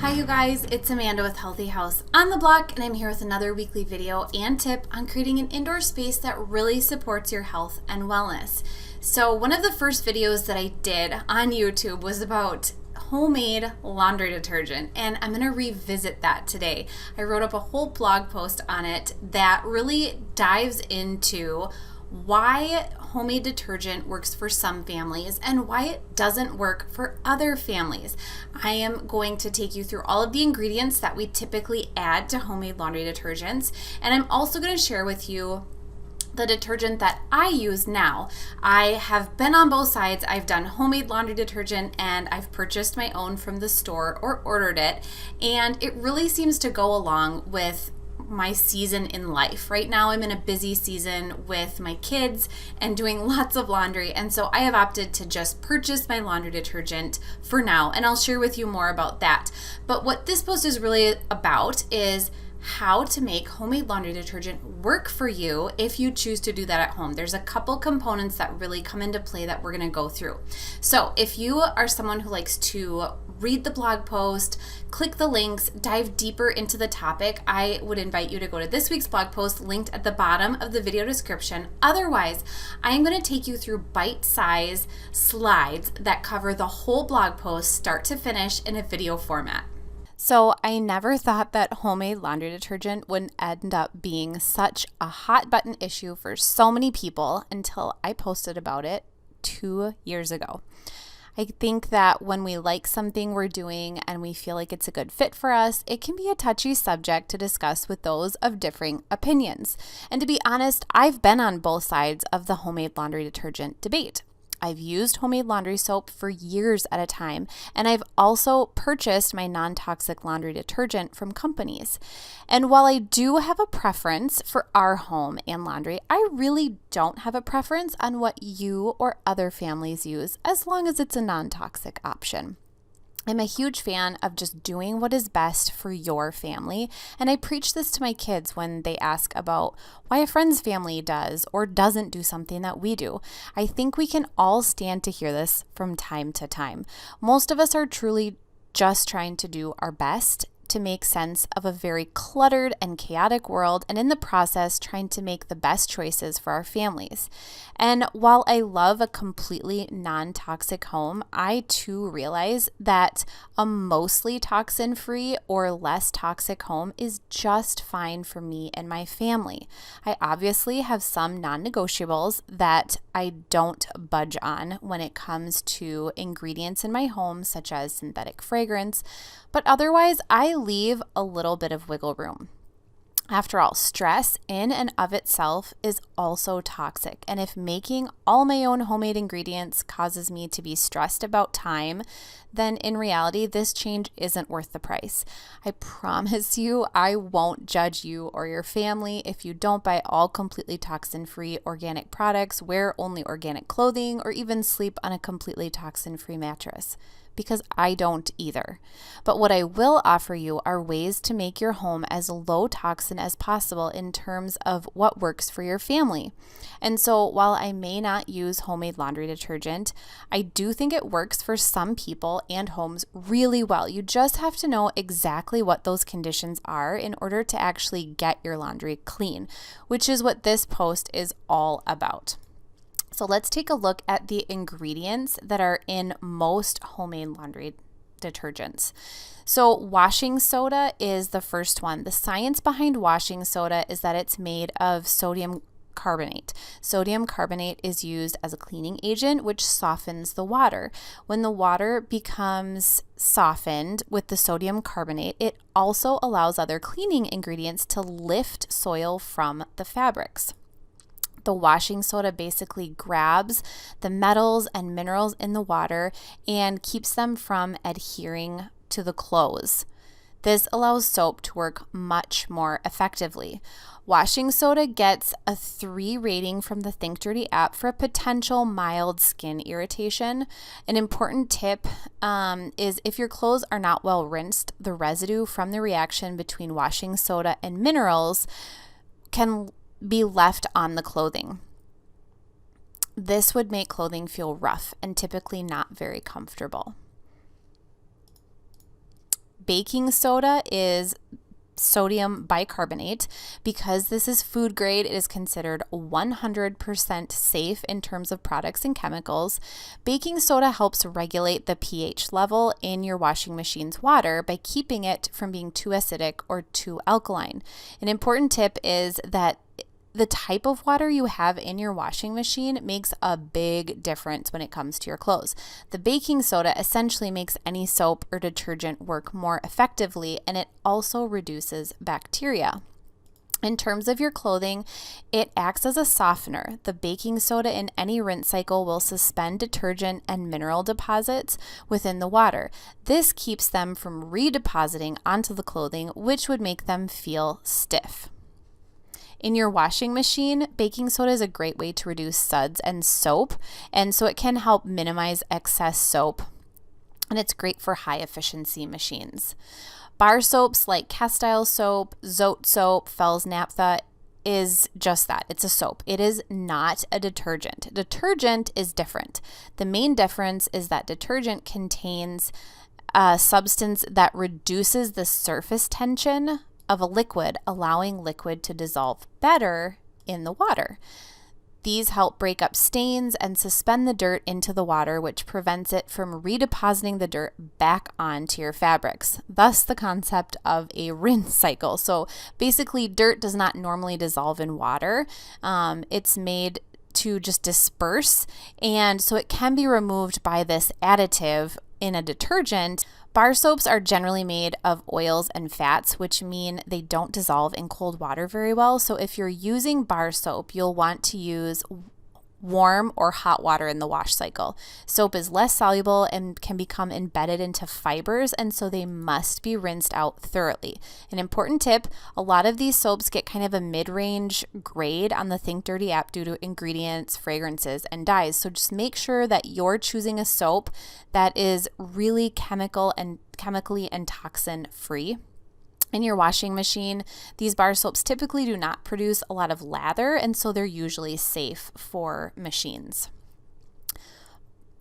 Hi you guys, it's Amanda with Healthy House on the Block, and I'm here with another weekly video and tip on creating an indoor space that really supports your health and wellness. So one of the first videos that I did on YouTube was about homemade laundry detergent, and I'm going to revisit that today. I wrote up a whole blog post on it that really dives into why homemade detergent works for some families and why it doesn't work for other families. I am going to take you through all of the ingredients that we typically add to homemade laundry detergents, and I'm also going to share with you the detergent that I use now. I have been on both sides. I've done homemade laundry detergent and I've purchased my own from the store or ordered it, and it really seems to go along with my season in life. Right now I'm in a busy season with my kids and doing lots of laundry, and so I have opted to just purchase my laundry detergent for now, and I'll share with you more about that. But what this post is really about is how to make homemade laundry detergent work for you if you choose to do that at home. There's a couple components that really come into play that we're going to go through. So if you are someone who likes to read the blog post, click the links, dive deeper into the topic, I would invite you to go to this week's blog post linked at the bottom of the video description. Otherwise, I am going to take you through bite-sized slides that cover the whole blog post start to finish in a video format. So I never thought that homemade laundry detergent would end up being such a hot button issue for so many people until I posted about it 2 years ago. I think that when we like something we're doing and we feel like it's a good fit for us, it can be a touchy subject to discuss with those of differing opinions. And to be honest, I've been on both sides of the homemade laundry detergent debate. I've used homemade laundry soap for years at a time, and I've also purchased my non-toxic laundry detergent from companies. And while I do have a preference for our home and laundry, I really don't have a preference on what you or other families use as long as it's a non-toxic option. I'm a huge fan of just doing what is best for your family, and I preach this to my kids when they ask about why a friend's family does or doesn't do something that we do. I think we can all stand to hear this from time to time. Most of us are truly just trying to do our best to make sense of a very cluttered and chaotic world, and in the process trying to make the best choices for our families. And while I love a completely non-toxic home, I too realize that a mostly toxin-free or less toxic home is just fine for me and my family. I obviously have some non-negotiables that I don't budge on when it comes to ingredients in my home, such as synthetic fragrance, but otherwise I leave a little bit of wiggle room. After all, stress in and of itself is also toxic, and if making all my own homemade ingredients causes me to be stressed about time, then in reality, this change isn't worth the price. I promise you, I won't judge you or your family if you don't buy all completely toxin-free organic products, wear only organic clothing, or even sleep on a completely toxin-free mattress, because I don't either. But what I will offer you are ways to make your home as low toxin as possible in terms of what works for your family. And so while I may not use homemade laundry detergent, I do think it works for some people and homes really well. You just have to know exactly what those conditions are in order to actually get your laundry clean, which is what this post is all about. So let's take a look at the ingredients that are in most homemade laundry detergents. So washing soda is the first one. The science behind washing soda is that it's made of sodium carbonate. Sodium carbonate is used as a cleaning agent, which softens the water. When the water becomes softened with the sodium carbonate, it also allows other cleaning ingredients to lift soil from the fabrics. The washing soda basically grabs the metals and minerals in the water and keeps them from adhering to the clothes. This allows soap to work much more effectively. Washing soda gets a 3 rating from the Think Dirty app for a potential mild skin irritation. An important tip is if your clothes are not well rinsed, the residue from the reaction between washing soda and minerals can be left on the clothing. This would make clothing feel rough and typically not very comfortable. Baking soda is sodium bicarbonate. Because this is food grade, it is considered 100% safe in terms of products and chemicals. Baking soda helps regulate the pH level in your washing machine's water by keeping it from being too acidic or too alkaline. An important tip is that the type of water you have in your washing machine makes a big difference when it comes to your clothes. The baking soda essentially makes any soap or detergent work more effectively, and it also reduces bacteria. In terms of your clothing, it acts as a softener. The baking soda in any rinse cycle will suspend detergent and mineral deposits within the water. This keeps them from redepositing onto the clothing, which would make them feel stiff. In your washing machine, baking soda is a great way to reduce suds and soap, and so it can help minimize excess soap, and it's great for high efficiency machines. Bar soaps like Castile soap, Zote soap, Fels Naphtha is just that. It's a soap. It is not a detergent. Detergent is different. The main difference is that detergent contains a substance that reduces the surface tension of a liquid, allowing liquid to dissolve better in the water. These help break up stains and suspend the dirt into the water, which prevents it from redepositing the dirt back onto your fabrics. Thus, the concept of a rinse cycle. So basically, dirt does not normally dissolve in water. It's made to just disperse, and so it can be removed by this additive in a detergent. Bar soaps are generally made of oils and fats, which mean they don't dissolve in cold water very well. So if you're using bar soap, you'll want to use warm or hot water in the wash cycle. Soap is less soluble and can become embedded into fibers, and so they must be rinsed out thoroughly. An important tip, a lot of these soaps get kind of a mid-range grade on the Think Dirty app due to ingredients, fragrances, and dyes. So just make sure that you're choosing a soap that is really chemically and toxin free. In your washing machine, these bar soaps typically do not produce a lot of lather, and so they're usually safe for machines.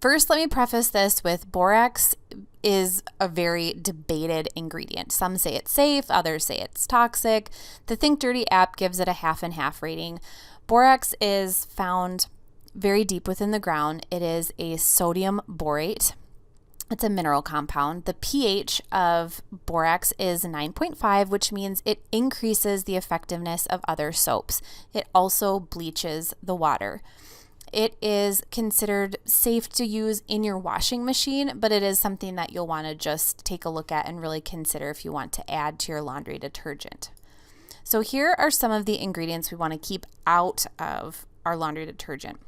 First, let me preface this with borax is a very debated ingredient. Some say it's safe, others say it's toxic. The Think Dirty app gives it a half and half rating. Borax is found very deep within the ground. It is a sodium borate. It's a mineral compound. The pH of borax is 9.5, which means it increases the effectiveness of other soaps. It also bleaches the water. It is considered safe to use in your washing machine, but it is something that you'll want to just take a look at and really consider if you want to add to your laundry detergent. So here are some of the ingredients we want to keep out of our laundry detergent.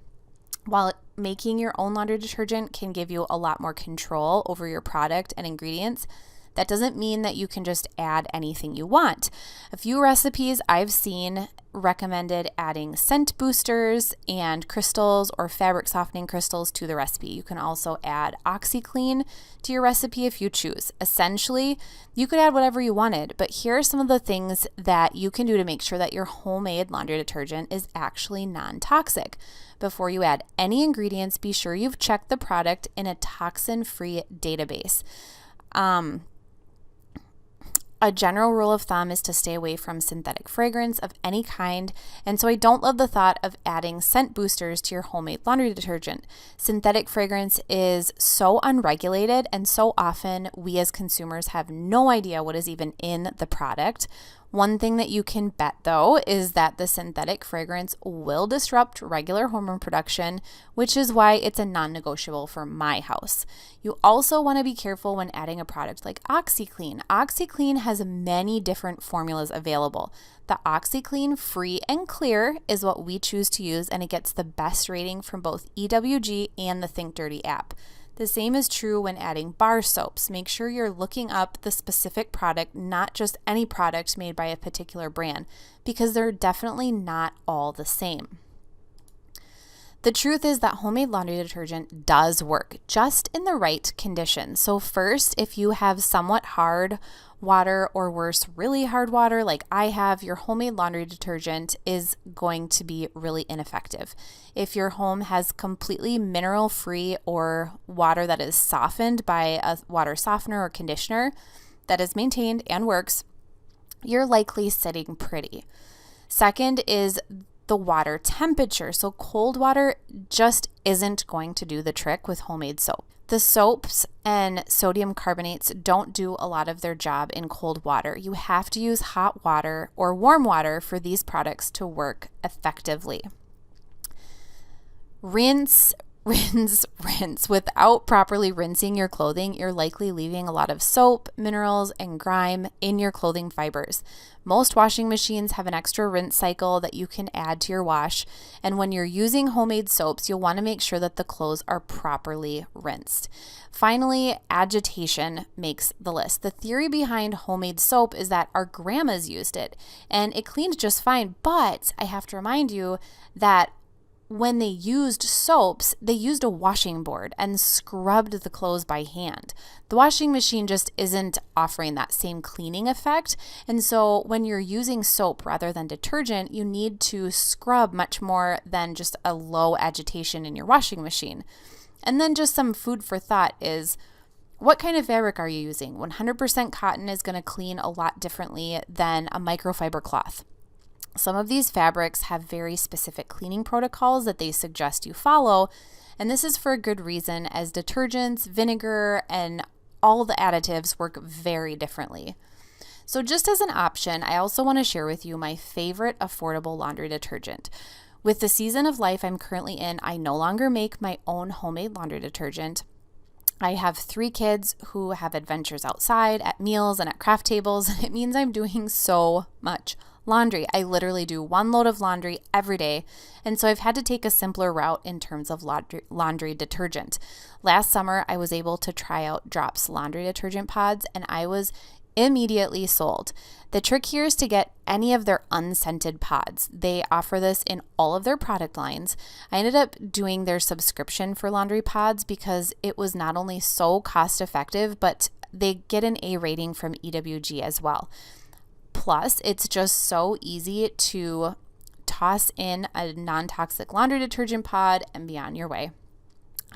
While making your own laundry detergent can give you a lot more control over your product and ingredients, that doesn't mean that you can just add anything you want. A few recipes I've seen recommended adding scent boosters and crystals or fabric softening crystals to the recipe. You can also add OxiClean to your recipe if you choose. Essentially, you could add whatever you wanted, but here are some of the things that you can do to make sure that your homemade laundry detergent is actually non-toxic. Before you add any ingredients, be sure you've checked the product in a toxin-free database. A general rule of thumb is to stay away from synthetic fragrance of any kind, and so I don't love the thought of adding scent boosters to your homemade laundry detergent. Synthetic fragrance is so unregulated, and so often we as consumers have no idea what is even in the product. One thing that you can bet, though, is that the synthetic fragrance will disrupt regular hormone production, which is why it's a non-negotiable for my house. You also want to be careful when adding a product like OxiClean. OxiClean has many different formulas available. The OxiClean Free and Clear is what we choose to use, and it gets the best rating from both EWG and the Think Dirty app. The same is true when adding bar soaps. Make sure you're looking up the specific product, not just any product made by a particular brand, because they're definitely not all the same. The truth is that homemade laundry detergent does work, just in the right conditions. So first, if you have somewhat hard water, or worse, really hard water like I have, your homemade laundry detergent is going to be really ineffective. If your home has completely mineral-free or water that is softened by a water softener or conditioner, that is maintained and works, you're likely sitting pretty. Second is the water temperature. So cold water just isn't going to do the trick with homemade soap. The soaps and sodium carbonates don't do a lot of their job in cold water. You have to use hot water or warm water for these products to work effectively. Rinse. Without properly rinsing your clothing, you're likely leaving a lot of soap, minerals, and grime in your clothing fibers. Most washing machines have an extra rinse cycle that you can add to your wash. And when you're using homemade soaps, you'll want to make sure that the clothes are properly rinsed. Finally, agitation makes the list. The theory behind homemade soap is that our grandmas used it and it cleaned just fine. But I have to remind you that when they used soaps, they used a washing board and scrubbed the clothes by hand. The washing machine just isn't offering that same cleaning effect. And so when you're using soap rather than detergent, you need to scrub much more than just a low agitation in your washing machine. And then just some food for thought is, what kind of fabric are you using? 100% cotton is going to clean a lot differently than a microfiber cloth. Some of these fabrics have very specific cleaning protocols that they suggest you follow, and this is for a good reason, as detergents, vinegar, and all the additives work very differently. So just as an option, I also want to share with you my favorite affordable laundry detergent. With the season of life I'm currently in, I no longer make my own homemade laundry detergent. I have 3 kids who have adventures outside, at meals, and at craft tables, and it means I'm doing so much laundry. I literally do 1 load of laundry every day, and so I've had to take a simpler route in terms of laundry detergent. Last summer, I was able to try out Drops laundry detergent pods, and I was immediately sold. The trick here is to get any of their unscented pods. They offer this in all of their product lines. I ended up doing their subscription for laundry pods because it was not only so cost effective, but they get an A rating from EWG as well. Plus, it's just so easy to toss in a non-toxic laundry detergent pod and be on your way.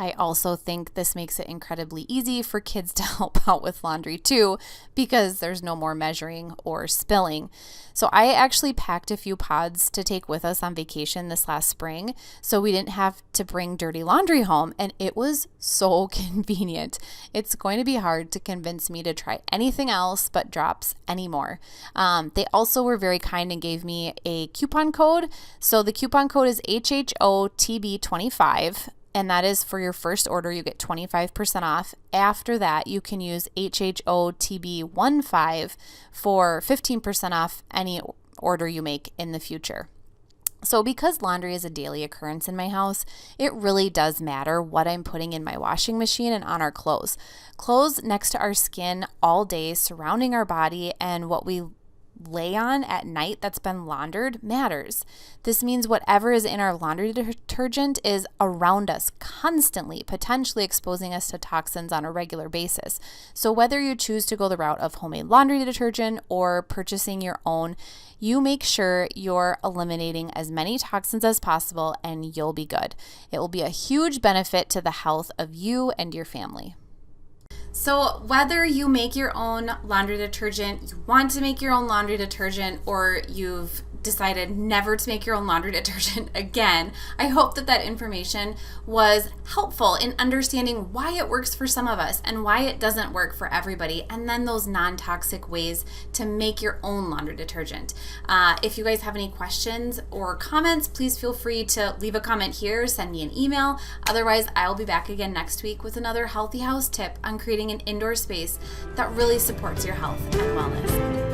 I also think this makes it incredibly easy for kids to help out with laundry too, because there's no more measuring or spilling. So I actually packed a few pods to take with us on vacation this last spring, so we didn't have to bring dirty laundry home, and it was so convenient. It's going to be hard to convince me to try anything else but Drops anymore. They also were very kind and gave me a coupon code. So the coupon code is HHOTB25. And that is for your first order, you get 25% off. After that, you can use HHOTB15 for 15% off any order you make in the future. So because laundry is a daily occurrence in my house, it really does matter what I'm putting in my washing machine and on our clothes. Clothes next to our skin all day, surrounding our body, and what we lay on at night that's been laundered matters. This means whatever is in our laundry detergent is around us constantly, potentially exposing us to toxins on a regular basis. So whether you choose to go the route of homemade laundry detergent or purchasing your own, you make sure you're eliminating as many toxins as possible and you'll be good. It will be a huge benefit to the health of you and your family. So whether you make your own laundry detergent, you want to make your own laundry detergent, or you've decided never to make your own laundry detergent again, I hope that that information was helpful in understanding why it works for some of us and why it doesn't work for everybody, and then those non-toxic ways to make your own laundry detergent. If you guys have any questions or comments, please feel free to leave a comment here, send me an email. Otherwise, I'll be back again next week with another healthy house tip on creating an indoor space that really supports your health and wellness.